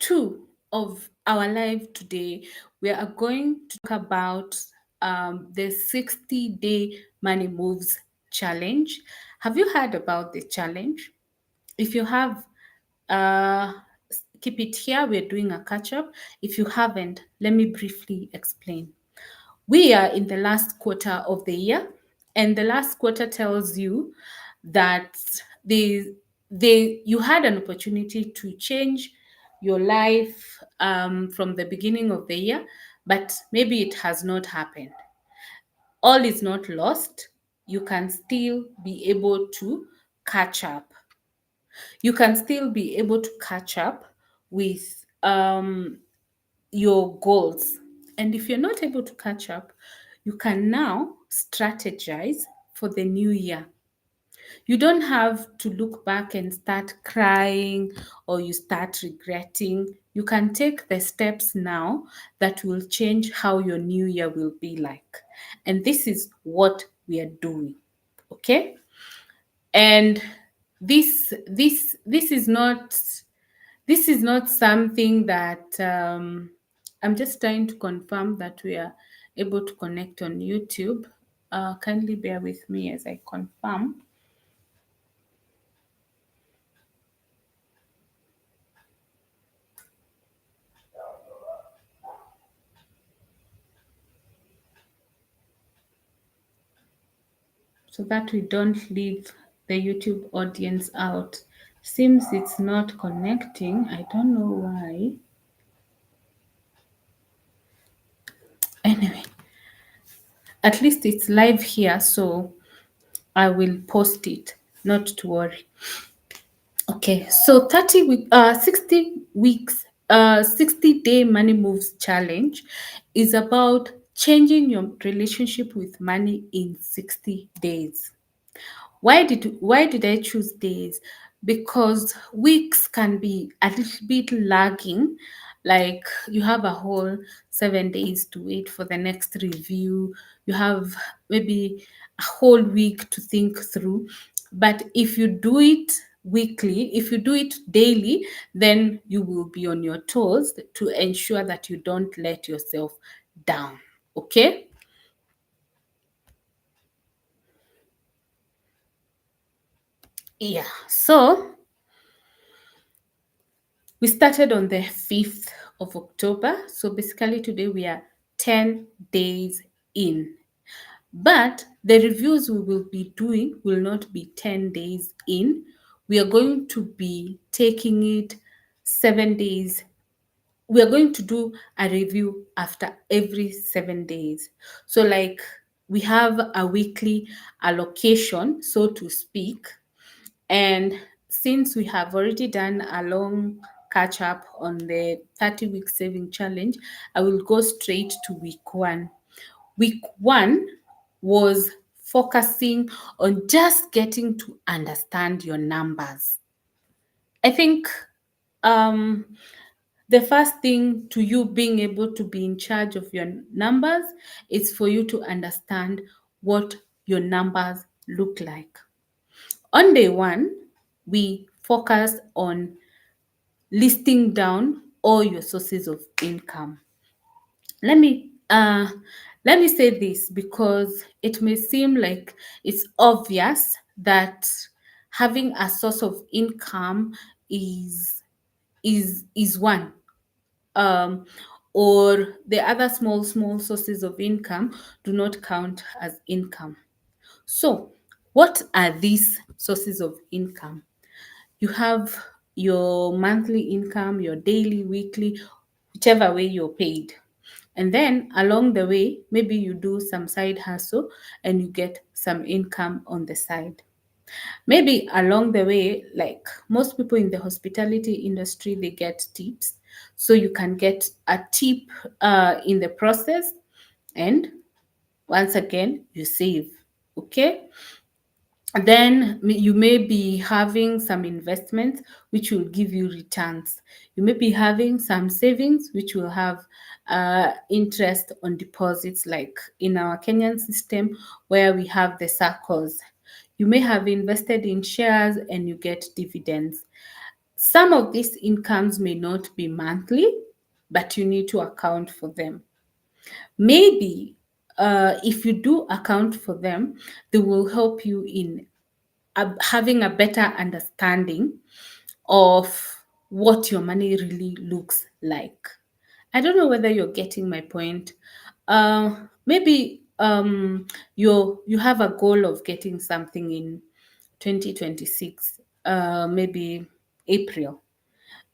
2 of our live today, we are going to talk about the 60-day money moves challenge. Have you heard about the challenge? If you have, uh, keep it here. We're doing a catch up. If you haven't, let me briefly explain. We are in the last quarter of the year, and the last quarter tells you that you had an opportunity to change your life from the beginning of the year, but maybe it has not happened. All is not lost. You can still be able to catch up. You can still be able to catch up with your goals. And if you're not able to catch up, you can now strategize for the new year. You don't have to look back and start crying or you start regretting. You can take the steps now that will change how your new year will be like. And this is what we are doing. Okay? And this is not something that I'm just trying to confirm that we are able to connect on YouTube. Kindly bear with me as I confirm. So that we don't leave the YouTube audience out. Seems it's not connecting. I don't know why. Anyway, at least it's live here, so I will post it. Not to worry. Okay, so 60 weeks, 60-day money moves challenge is about changing your relationship with money in 60 days. Why did I choose days? Because weeks can be a little bit lagging. Like you have a whole 7 days to wait for the next review. You have maybe a whole week to think through. But if you do it weekly, if you do it daily, then you will be on your toes to ensure that you don't let yourself down. Okay? Yeah. So we started on the 5th of October. So basically, today we are 10 days in. But the reviews we will be doing will not be 10 days in. We are going to be taking it 7 days. We are going to do a review after every 7 days. So, like, we have a weekly allocation, so to speak, and since we have already done a long catch up on the 30-week saving challenge, I will go straight to week one. Week one was focusing on just getting to understand your numbers. I think um, the first thing to you being able to be in charge of your numbers is for you to understand what your numbers look like. On day one, we focus on listing down all your sources of income. Let me uh, let me say this because it may seem like it's obvious that having a source of income is one, um, or the other small sources of income do not count as income. So, what are these sources of income? You have your monthly income, your daily, weekly, whichever way you're paid. And then along the way, maybe you do some side hustle and you get some income on the side. Maybe along the way, like most people in the hospitality industry, they get tips. So you can get a tip in the process. And once again, you save. Okay. Then you may be having some investments which will give you returns. You may be having some savings which will have interest on deposits, like in our Kenyan system where we have the SACCOs. You may have invested in shares and you get dividends. Some of these incomes may not be monthly, but you need to account for them. Maybe if you do account for them, they will help you in having a better understanding of what your money really looks like. I don't know whether you're getting my point. Maybe you have a goal of getting something in 2026, maybe April.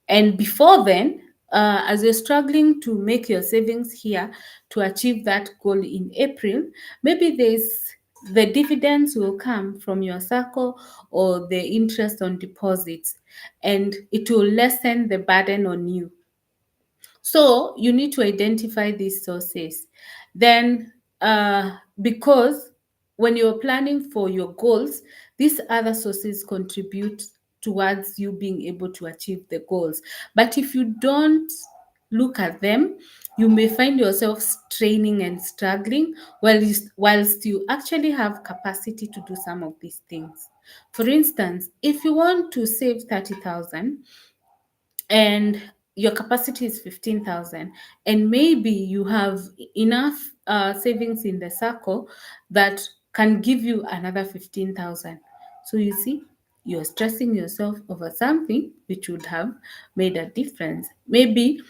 And before then, as you're struggling to make your savings here to achieve that goal in April, maybe the dividends will come from your circle or the interest on deposits, and it will lessen the burden on you. So you need to identify these sources. Then, because when you're planning for your goals, these other sources contribute towards you being able to achieve the goals. But if you don't look at them, you may find yourself straining and struggling whilst you actually have capacity to do some of these things. For instance, if you want to save 30,000, and your capacity is 15,000, and maybe you have enough savings in the circle that can give you another 15,000. So you see, you're stressing yourself over something which would have made a difference. Maybe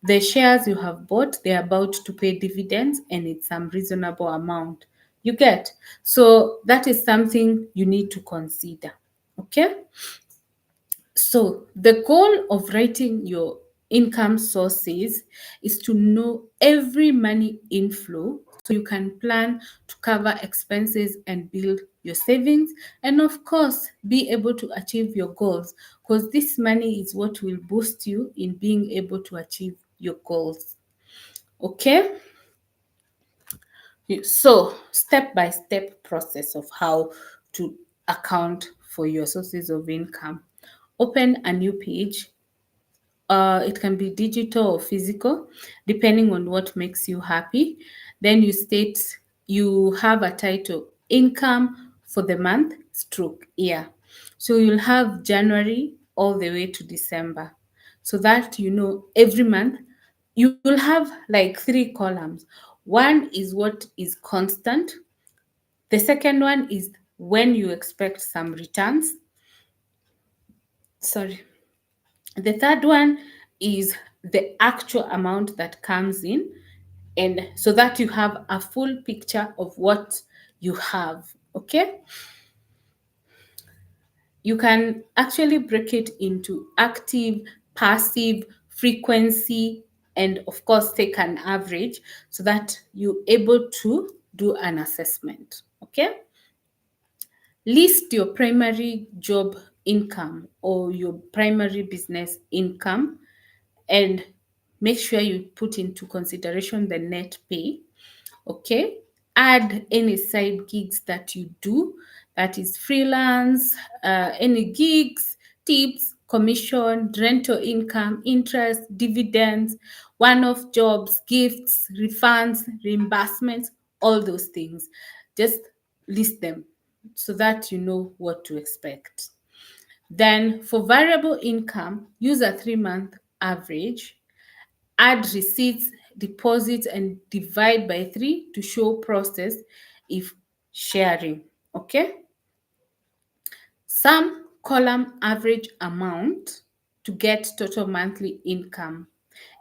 the shares you have bought, they're about to pay dividends and it's some reasonable amount. You get? So that is something you need to consider. Okay? So, the goal of writing your income sources is to know every money inflow so you can plan to cover expenses and build your savings, and of course be able to achieve your goals, because this money is what will boost you in being able to achieve your goals. Okay? So, step by step process of how to account for your sources of income. Open a new page. It can be digital or physical, depending on what makes you happy. Then you have a title, income for the month stroke year. So you'll have January all the way to December. So that you know every month you'll have like three columns. One is what is constant. The second one is when you expect some returns. Sorry. The third one is the actual amount that comes in, and so that you have a full picture of what you have. Okay, you can actually break it into active, passive, frequency, and of course take an average so that you're able to do an assessment. Okay, list your primary job income or your primary business income, and make sure you put into consideration the net pay. Okay, add any side gigs that you do, that is freelance, any gigs, tips, commission, rental income, interest, dividends, one-off jobs, gifts, refunds, reimbursements, all those things. Just list them so that you know what to expect. Then for variable income, use a 3-month average. Add receipts, deposits, and divide by 3 to show process if sharing. Okay. Sum column average amount to get total monthly income.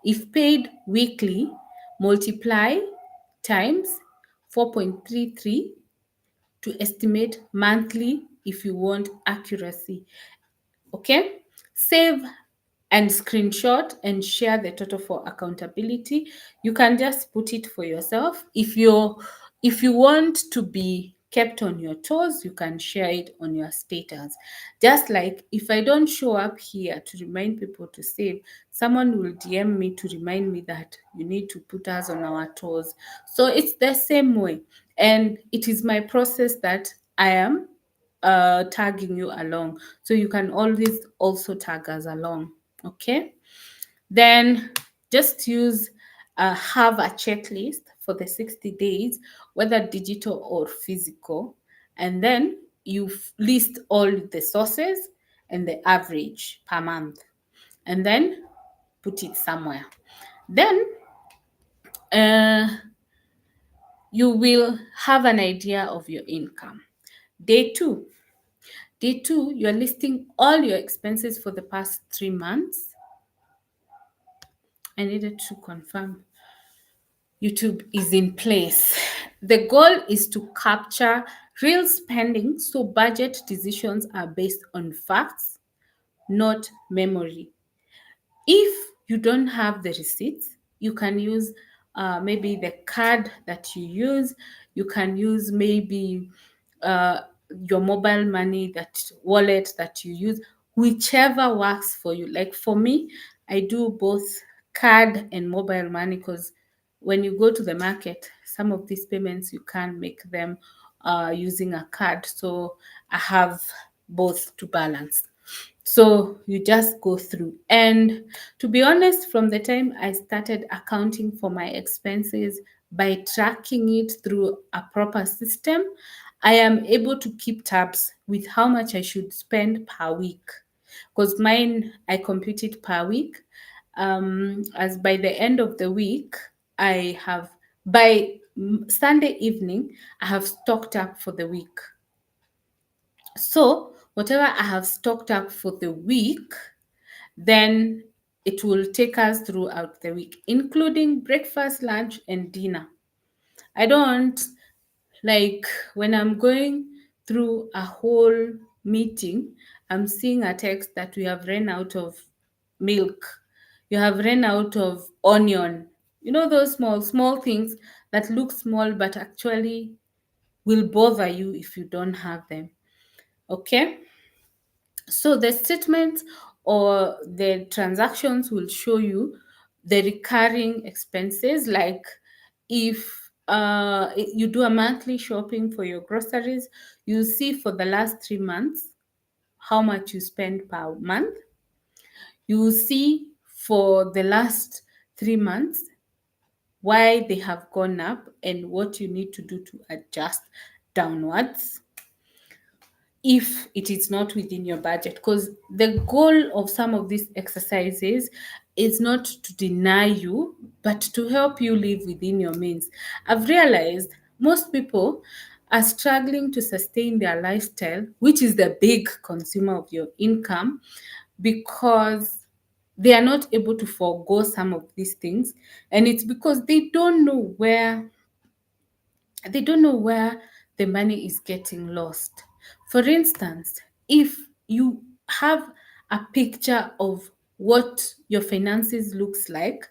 If paid weekly, multiply times 4.33 to estimate monthly if you want accuracy. Okay, save and screenshot and share the total for accountability. You can just put it for yourself. If you want to be kept on your toes, you can share it on your status. Just like if I don't show up here to remind people to save, someone will DM me to remind me that you need to put us on our toes. So it's the same way, and it is my process that I am tagging you along. So you can always also tag us along. Okay. Then just have a checklist for the 60 days, whether digital or physical. And then you list all the sources and the average per month, and then put it somewhere. Then uh, you will have an idea of your income. Day two. Day two, you're listing all your expenses for the past 3 months. I needed to confirm YouTube is in place. The goal is to capture real spending so budget decisions are based on facts, not memory. If you don't have the receipts, you can use maybe the card that you use. You can use maybe uh, your mobile money, that wallet that you use, whichever works for you. Like for me, I do both card and mobile money, because when you go to the market, some of these payments you can't make them using a card. So I have both to balance. So you just go through. And to be honest, from the time I started accounting for my expenses by tracking it through a proper system, I am able to keep tabs with how much I should spend per week. Because mine, I compute it per week. As by the end of the week, I have, by Sunday evening, I have stocked up for the week. So whatever I have stocked up for the week, then it will take us throughout the week, including breakfast, lunch, and dinner. I don't like when I'm going through a whole meeting, I'm seeing a text that we have run out of milk, you have run out of onion. You know, those small things that look small but actually will bother you if you don't have them. Okay? So the statements or the transactions will show you the recurring expenses. Like if you do a monthly shopping for your groceries, you see for the last 3 months how much you spend per month. You will see for the last 3 months why they have gone up and what you need to do to adjust downwards if it is not within your budget. Because the goal of some of these exercises is not to deny you, but to help you live within your means. I've realized most people are struggling to sustain their lifestyle, which is the big consumer of your income, because they are not able to forego some of these things. And it's because they don't know where the money is getting lost. For instance, if you have a picture of what your finances looks like,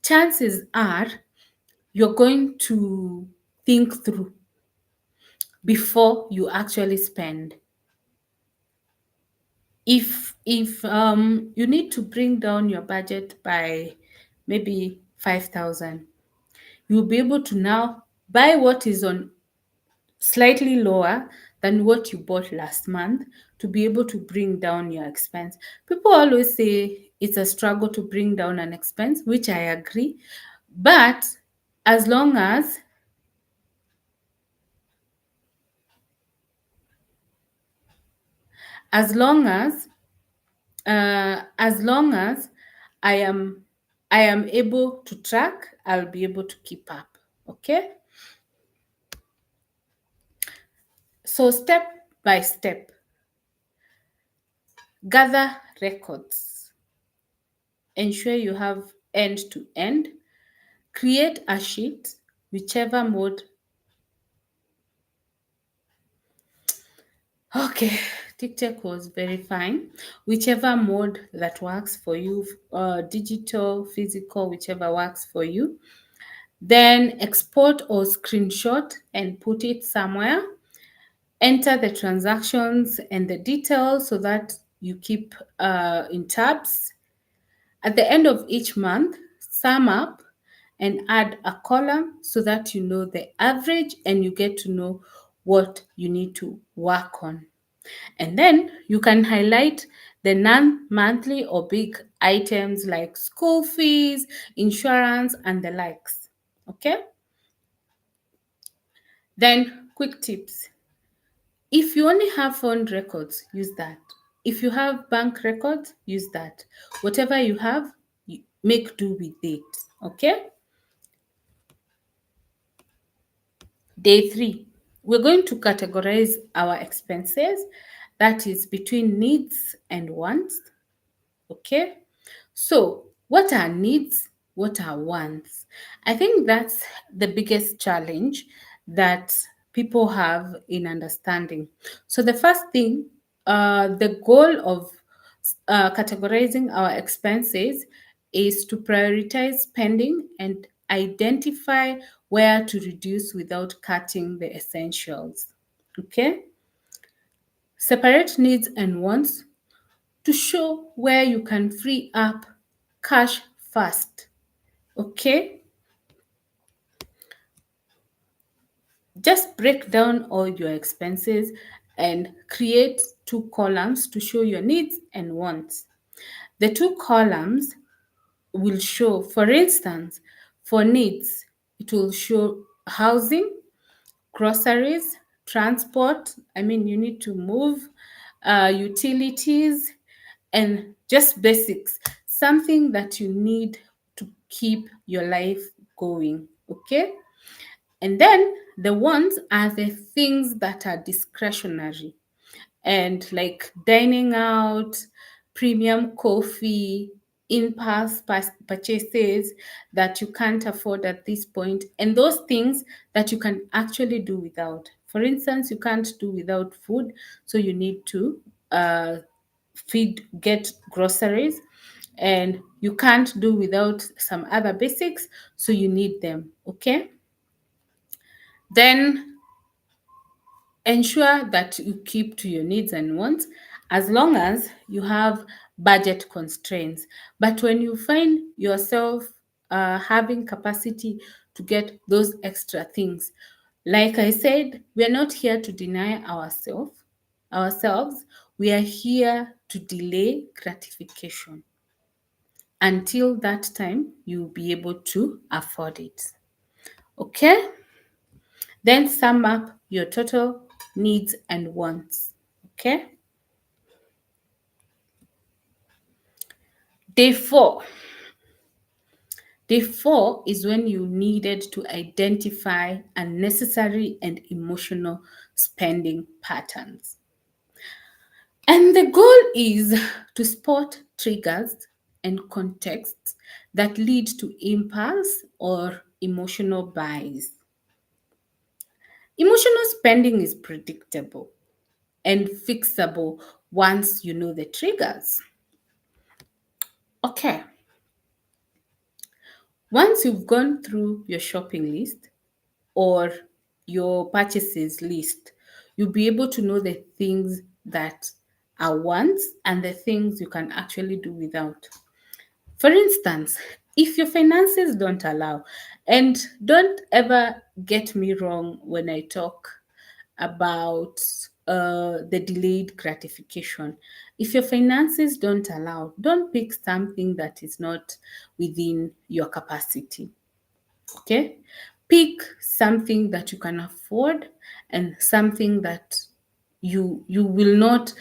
chances are you're going to think through before you actually spend. If you need to bring down your budget by maybe 5,000, you'll be able to now buy what is on slightly lower than what you bought last month to be able to bring down your expense. People always say it's a struggle to bring down an expense, which I agree. But as long as as long as I am I am able to track, I'll be able to keep up. Okay? So step by step, gather records. Ensure you have end to end. Create a sheet, whichever mode. Okay, TikTok was very fine. Whichever mode that works for you, digital, physical, whichever works for you. Then export or screenshot and put it somewhere. Enter the transactions and the details so that you keep in tabs. At the end of each month, sum up and add a column so that you know the average and you get to know what you need to work on. And then you can highlight the non-monthly or big items like school fees, insurance, and the likes. Okay? Then quick tips. If you only have phone records, use that. If you have bank records, use that. Whatever you have, make do with it. Okay? Day 3, we're going to categorize our expenses, that is between needs and wants. Okay? So, what are needs? What are wants? I think that's the biggest challenge that people have in understanding. So, the first thing, the goal of categorizing our expenses is to prioritize spending and identify where to reduce without cutting the essentials. Okay? Separate needs and wants to show where you can free up cash fast. Okay? Just break down all your expenses and create two columns to show your needs and wants. The two columns will show, for instance, for needs, it will show housing, groceries, transport. I mean, you need to move, utilities, and just basics, something that you need to keep your life going. Okay. And then the ones are the things that are discretionary, and like dining out, premium coffee, impulse purchases that you can't afford at this point, and those things that you can actually do without. For instance, you can't do without food, so you need to uh, get groceries, and you can't do without some other basics, so you need them. Okay, then ensure that you keep to your needs and wants as long as you have budget constraints. But when you find yourself having capacity to get those extra things, like I said, we are not here to deny ourselves. We are here to delay gratification. Until that time, you'll be able to afford it. Okay? Then sum up your total needs and wants. Okay? Day 4. Day 4 is when you needed to identify unnecessary and emotional spending patterns. And the goal is to spot triggers and contexts that lead to impulse or emotional buys. Emotional spending is predictable and fixable once you know the triggers. Okay, once you've gone through your shopping list or your purchases list, you'll be able to know the things that are wants and the things you can actually do without. For instance, if your finances don't allow, and don't ever get me wrong when I talk about the delayed gratification. If your finances don't allow, don't pick something that is not within your capacity. Okay? Pick something that you can afford and something that you will not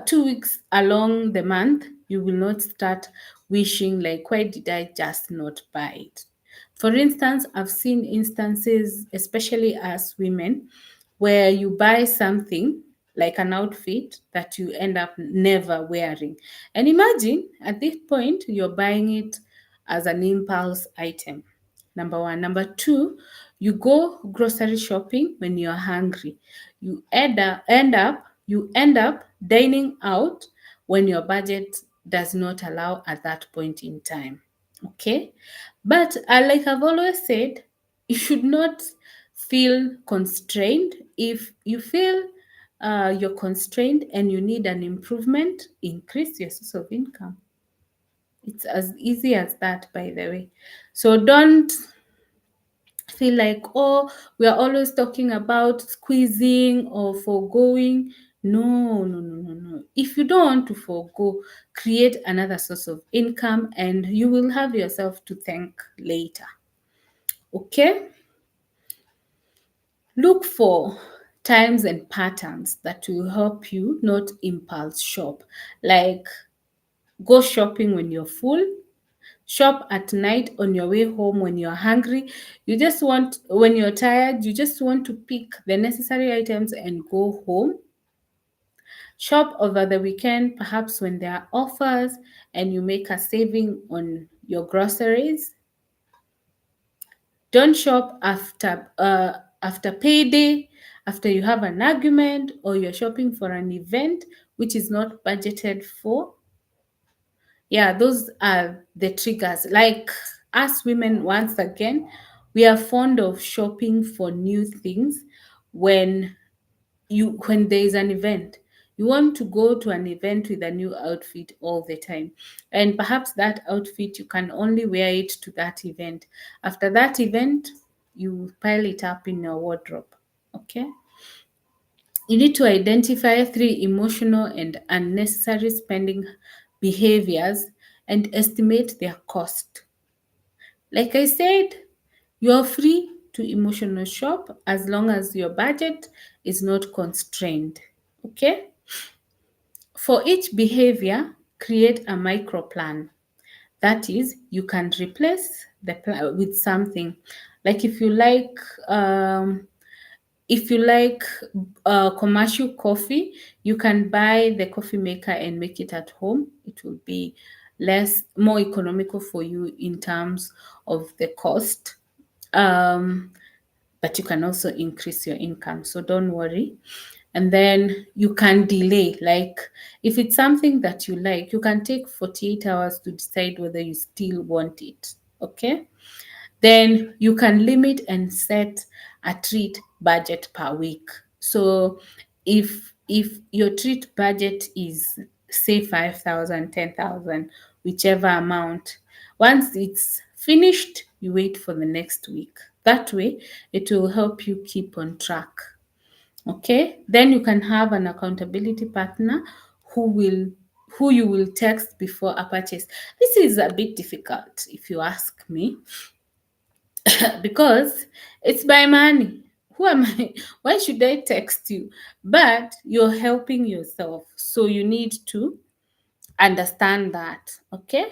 2 weeks along the month, you will not start wishing like, why did I just not buy it? For instance, I've seen instances, especially as women, where you buy something like an outfit that you end up never wearing. And imagine at this point, you're buying it as an impulse item. Number one. Number two, you go grocery shopping when you're hungry. You end up dining out when your budget does not allow at that point in time. Okay? But like I've always said, you should not feel constrained. If you feel you're constrained and you need an improvement, increase your source of income. It's as easy as that, by the way. So don't feel like, oh, we are always talking about squeezing or foregoing. No, no, no, no, no. If you don't want to forego, create another source of income and you will have yourself to thank later. Okay? Look for times and patterns that will help you not impulse shop. Like, go shopping when you're full, shop at night on your way home when you're hungry. When you're tired, you just want to pick the necessary items and go home. Shop over the weekend, perhaps when there are offers and you make a saving on your groceries. Don't shop after payday, after you have an argument or you're shopping for an event which is not budgeted for. Yeah, those are the triggers. Like, us women, once again, we are fond of shopping for new things when when there is an event. You want to go to an event with a new outfit all the time, and perhaps that outfit you can only wear it to that event. After that event, you pile it up in your wardrobe. Okay, you need to identify 3 emotional and unnecessary spending behaviors and estimate their cost. Like I said, you're free to emotional shop as long as your budget is not constrained. Okay? For each behavior, create a micro plan. That is, you can replace the plan with something. Like, um, if you like commercial coffee, you can buy the coffee maker and make it at home. It will be more economical for you in terms of the cost. Um, but you can also increase your income. So don't worry. And then you can delay. Like, if it's something that you like, you can take 48 hours to decide whether you still want it. Okay? Then you can limit and set a treat budget per week. So if your treat budget is, say, 5,000, 10,000, whichever amount, once it's finished, you wait for the next week. That way, it will help you keep on track. Okay? Then you can have an accountability partner who will who you will text before a purchase. This is a bit difficult if you ask me, because it's by money. Who am I? Why should I text you? But you're helping yourself. So you need to understand that. Okay.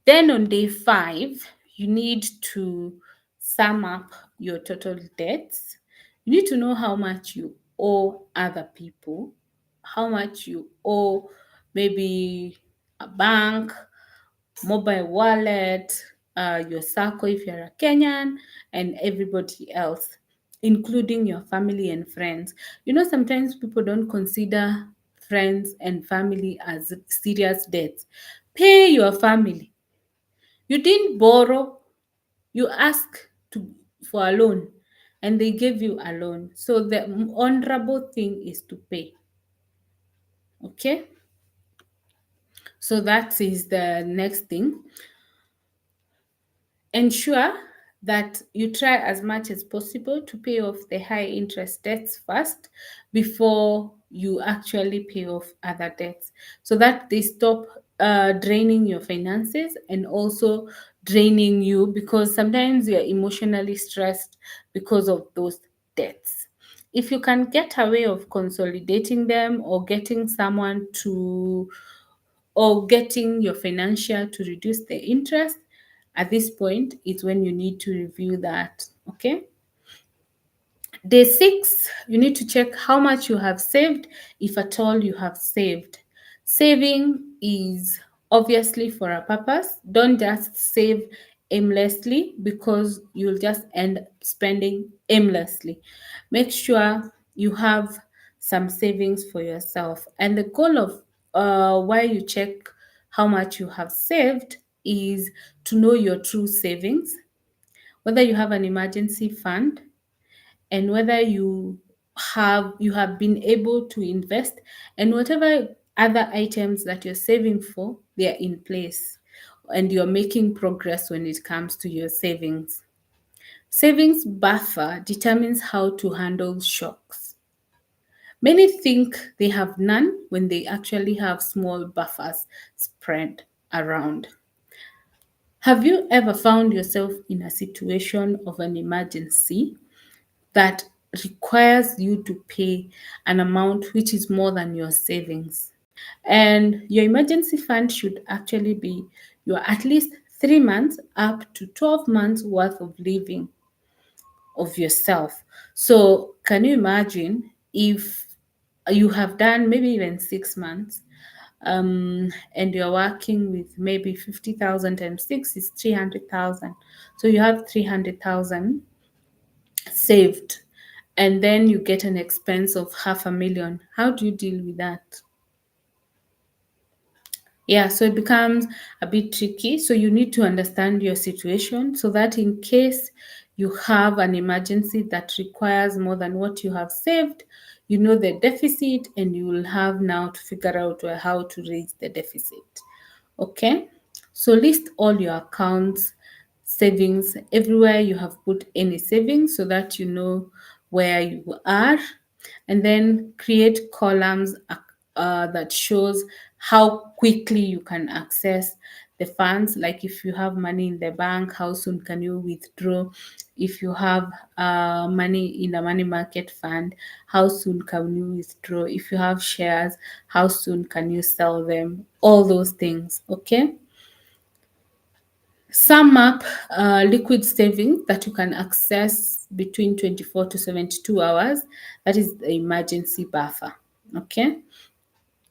Then on day 5, you need to sum up your total debts. You need to know how much you owe other people, how much you owe maybe a bank, mobile wallet, your circle if you're a Kenyan, and everybody else, including your family and friends. You know, sometimes people don't consider friends and family as serious debts. Pay your family. You didn't borrow, you asked for a loan, and they gave you a loan. So the honorable thing is to pay. Okay? So that is the next thing. Ensure that you try as much as possible to pay off the high interest debts first before you actually pay off other debts, so that they stop draining your finances and also draining you, because sometimes you're emotionally stressed because of those debts. If you can get a way of consolidating them, or getting your financial to reduce the interest, at this point is when you need to review that. Okay. Day 6, you need to check how much you have saved, if at all you have saved. Saving is obviously for a purpose. Don't just save aimlessly, because you'll just end up spending aimlessly. Make sure you have some savings for yourself. And the goal of why you check how much you have saved is to know your true savings, whether you have an emergency fund, and whether you have been able to invest, and whatever other items that you're saving for, they are in place and you're making progress when it comes to your savings. Savings buffer determines how to handle shocks. Many think they have none when they actually have small buffers spread around. Have you ever found yourself in a situation of an emergency that requires you to pay an amount which is more than your savings. And your emergency fund should actually be your at least 3 months up to 12 months worth of living of yourself. So, can you imagine if you have done maybe even 6 months, and you're working with maybe 50,000 times six is 300,000. So, you have 300,000 saved, and then you get an expense of 500,000. How do you deal with that? Yeah, so it becomes a bit tricky. So you need to understand your situation so that in case you have an emergency that requires more than what you have saved, you know the deficit and you will have now to figure out how to raise the deficit. Okay, so list all your accounts, savings, everywhere you have put any savings so that you know where you are, and then create columns that shows how quickly you can access the funds. Like if you have money in the bank, how soon can you withdraw? If you have money in a money market fund, how soon can you withdraw? If you have shares, how soon can you sell them? All those things. Okay, sum up liquid savings that you can access between 24 to 72 hours. That is the emergency buffer. Okay.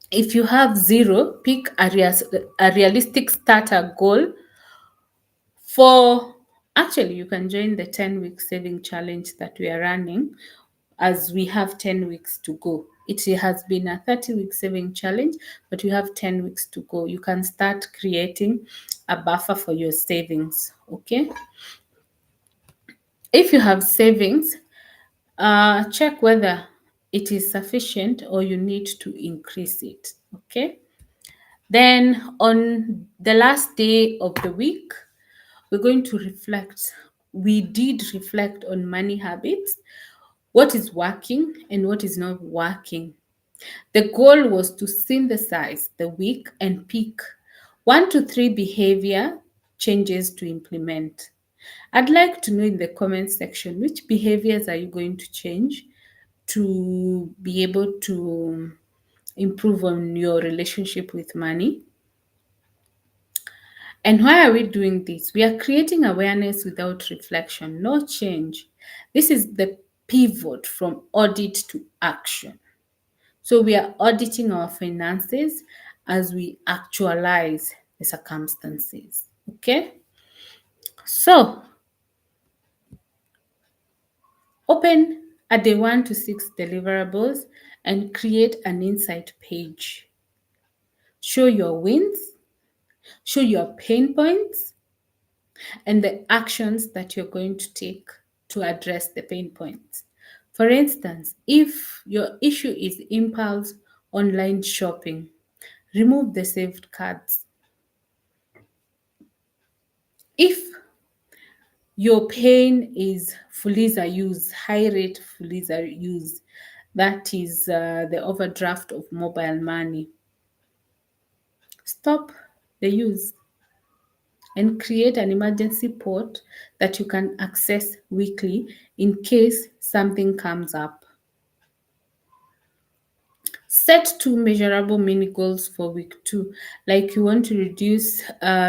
If you have zero, pick a realistic starter goal for. Actually, you can join the 10-week saving challenge that we are running, as we have 10 weeks to go. It has been a 30-week saving challenge, but you have 10 weeks to go. You can start creating a buffer for your savings. Okay. If you have savings, check whether it is sufficient or you need to increase it. Okay. Then on the last day of the week, we're going to reflect. We did reflect on money habits, what is working and what is not working. The goal was to synthesize the week and pick 1 to 3 behavior changes to implement. I'd like to know in the comment section which behaviors are you going to change to be able to improve on your relationship with money. And why are we doing this? We are creating awareness without reflection, no change. This is the pivot from audit to action. So we are auditing our finances as we actualize the circumstances. Okay? So open a day 1 to 6 deliverables and create an insight page. Show your wins, show your pain points, and the actions that you're going to take to address the pain points. For instance, if your issue is impulse online shopping, remove the saved cards. If your pain is Fuliza use, high rate Fuliza use, that is the overdraft of mobile money, stop the use and create an emergency pot that you can access weekly in case something comes up. Set 2 measurable mini goals for week 2, like you want to reduce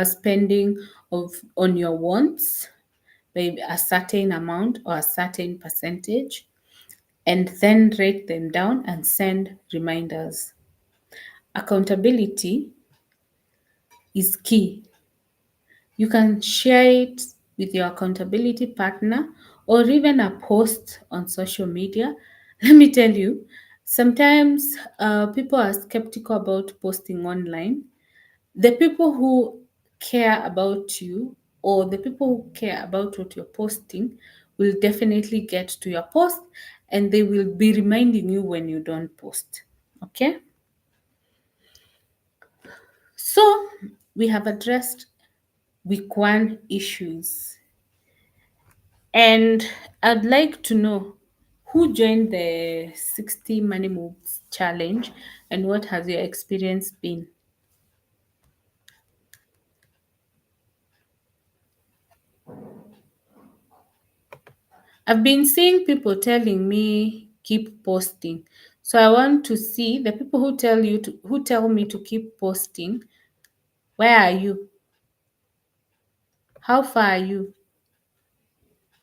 spending of on your wants by a certain amount or a certain percentage, and then write them down and send reminders. Accountability is key. You can share it with your accountability partner or even a post on social media. Let me tell you, sometimes people are skeptical about posting online. The people who care about you or the people who care about what you're posting will definitely get to your post and they will be reminding you when you don't post. Okay? So we have addressed week 1 issues. And I'd like to know who joined the 60 Money Moves challenge and what has your experience been? I've been seeing people telling me keep posting. So I want to see the people who tell me to keep posting. Where are you? How far are you?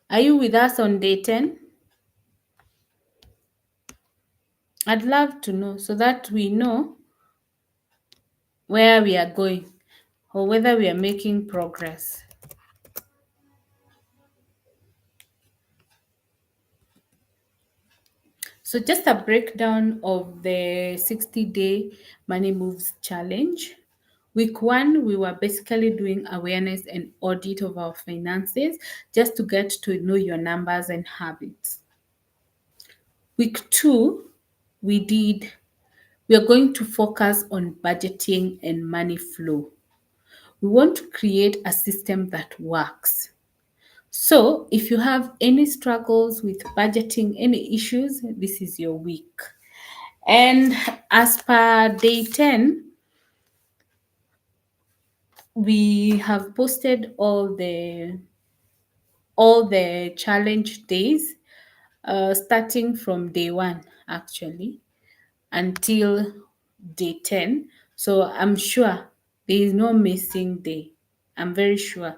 Are you with us on day 10? I'd love to know so that we know where we are going or whether we are making progress. So just a breakdown of the 60-day money moves challenge. Week 1, we were basically doing awareness and audit of our finances just to get to know your numbers and habits. Week 2, we are going to focus on budgeting and money flow. We want to create a system that works. So, if you have any struggles with budgeting, any issues, this is your week. And as per day 10, we have posted all the challenge days, starting from day 1 actually until day 10. So I'm sure there is no missing day. I'm very sure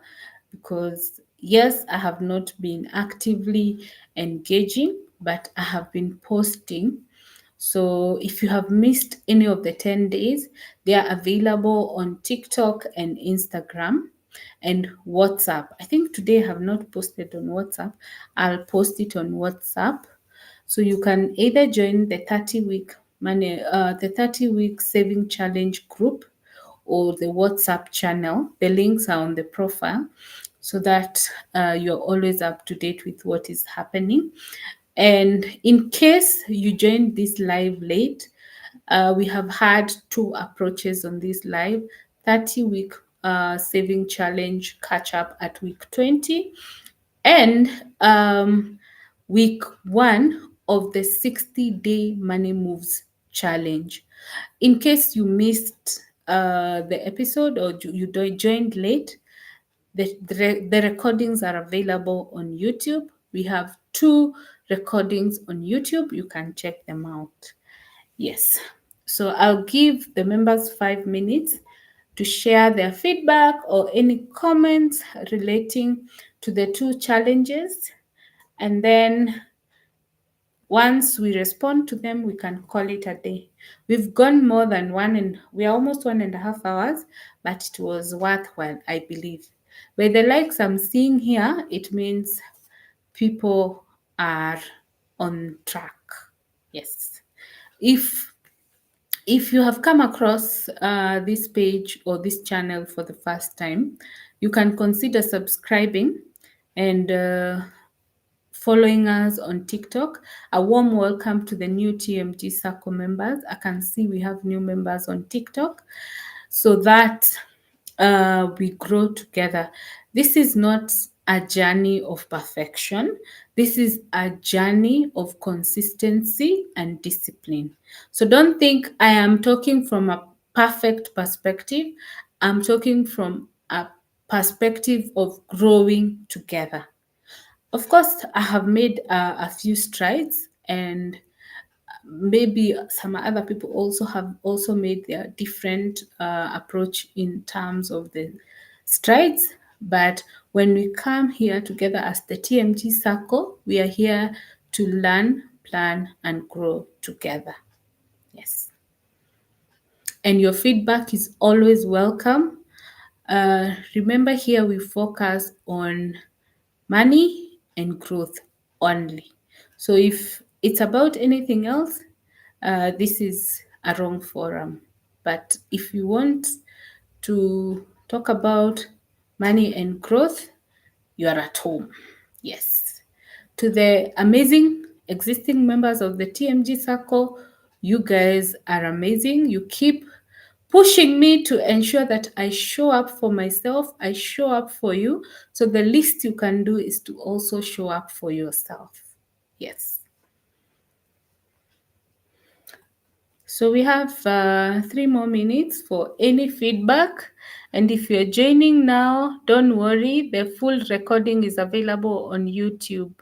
because yes, I have not been actively engaging, but I have been posting. So if you have missed any of the 10 days, they are available on TikTok and Instagram and WhatsApp. I think today I have not posted on WhatsApp. I'll post it on WhatsApp. So you can either join the 30-week saving challenge group or the WhatsApp channel. The links are on the profile so that you're always up to date with what is happening. And in case you joined this live late, we have had 2 approaches on this live 30-week saving challenge catch up at week 20 and week 1 of the 60-day money moves challenge. In case you missed the episode or joined late, the recordings are available on YouTube. We have 2 recordings on YouTube. You can check them out. Yes. So I'll give the members 5 minutes to share their feedback or any comments relating to the 2 challenges. And then once we respond to them, we can call it a day. We've gone more than we are almost 1.5 hours, but it was worthwhile, I believe. By the likes I'm seeing here, it means people are on track. Yes. If you have come across this page or this channel for the first time, you can consider subscribing and following us on TikTok. A warm welcome to the new TMG Circle members. I can see we have new members on TikTok so that we grow together. This is not a journey of perfection. This is a journey of consistency and discipline. So don't think I am talking from a perfect perspective. I'm talking from a perspective of growing together. Of course, I have made a few strides, and maybe some other people also have also made their different approach in terms of the strides. But when we come here together as the TMG circle, we are here to learn, plan, and grow together. Yes. And your feedback is always welcome. Remember, here we focus on money and growth only. So if it's about anything else, this is a wrong forum. But if you want to talk about money and growth, you are at home. Yes. To the amazing existing members of the TMG circle, you guys are amazing. You keep pushing me to ensure that I show up for myself, I show up for you. So the least you can do is to also show up for yourself. Yes. So we have 3 more minutes for any feedback. And if you're joining now, don't worry, the full recording is available on YouTube.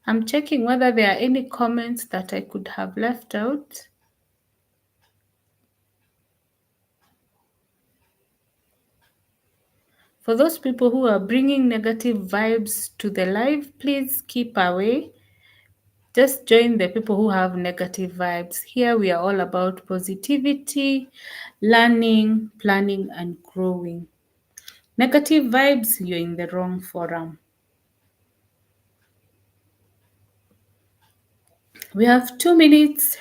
I'm checking whether there are any comments that I could have left out. For those people who are bringing negative vibes to the live, please keep away. Just join the people who have negative vibes. Here we are all about positivity, learning, planning, and growing. Negative vibes, you're in the wrong forum. We have 2 minutes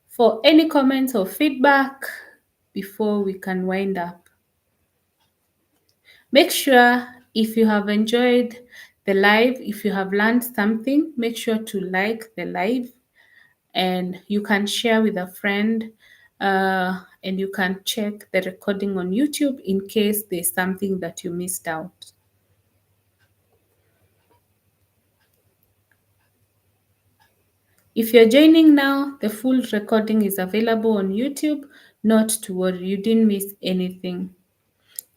for any comments or feedback before we can wind up. Make sure if you have enjoyed the live, if you have learned something, make sure to like the live, and you can share with a friend, and you can check the recording on YouTube in case there's something that you missed out. If you're joining now, the full recording is available on YouTube. Not to worry, you didn't miss anything.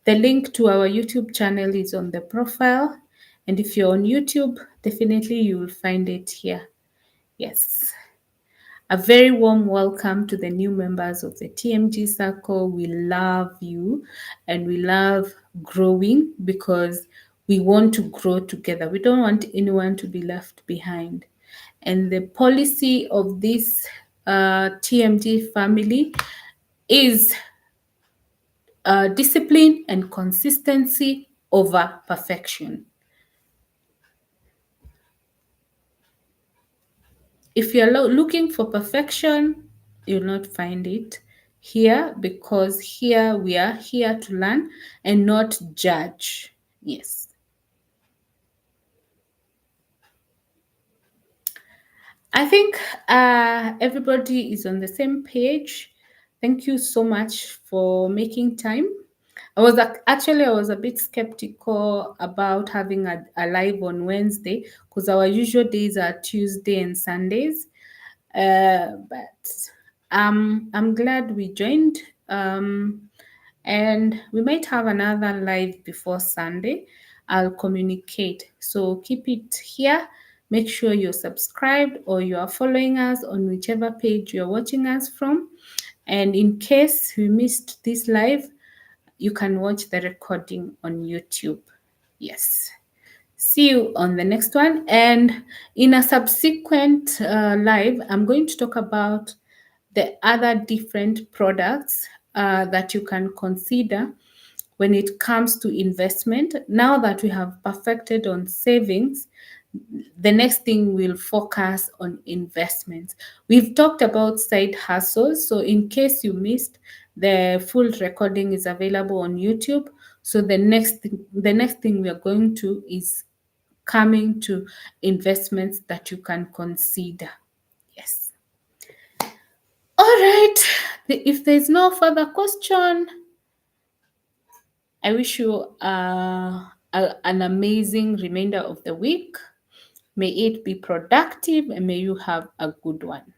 The link to our YouTube channel is on the profile, and if you're on YouTube, definitely you will find it here. Yes. A very warm welcome to the new members of the TMG Circle. We love you and we love growing because we want to grow together. We don't want anyone to be left behind. And the policy of this TMG family is discipline and consistency over perfection. If you're looking for perfection, you'll not find it here, because here we are here to learn and not judge. Yes. I think everybody is on the same page. Thank you so much for making time. I was a bit skeptical about having a live on Wednesday because our usual days are Tuesday and Sundays. But I'm glad we joined. And we might have another live before Sunday. I'll communicate. So keep it here. Make sure you're subscribed or you are following us on whichever page you're watching us from. And in case you missed this live, you can watch the recording on YouTube. Yes. See you on the next one. And in a subsequent live, I'm going to talk about the other different products that you can consider when it comes to investment. Now that we have perfected on savings, the next thing we'll focus on investments. We've talked about side hustles. So in case you missed, the full recording is available on YouTube. So the next thing we are going to is coming to investments that you can consider. Yes. All right. If there's no further question, I wish you an amazing remainder of the week. May it be productive and may you have a good one.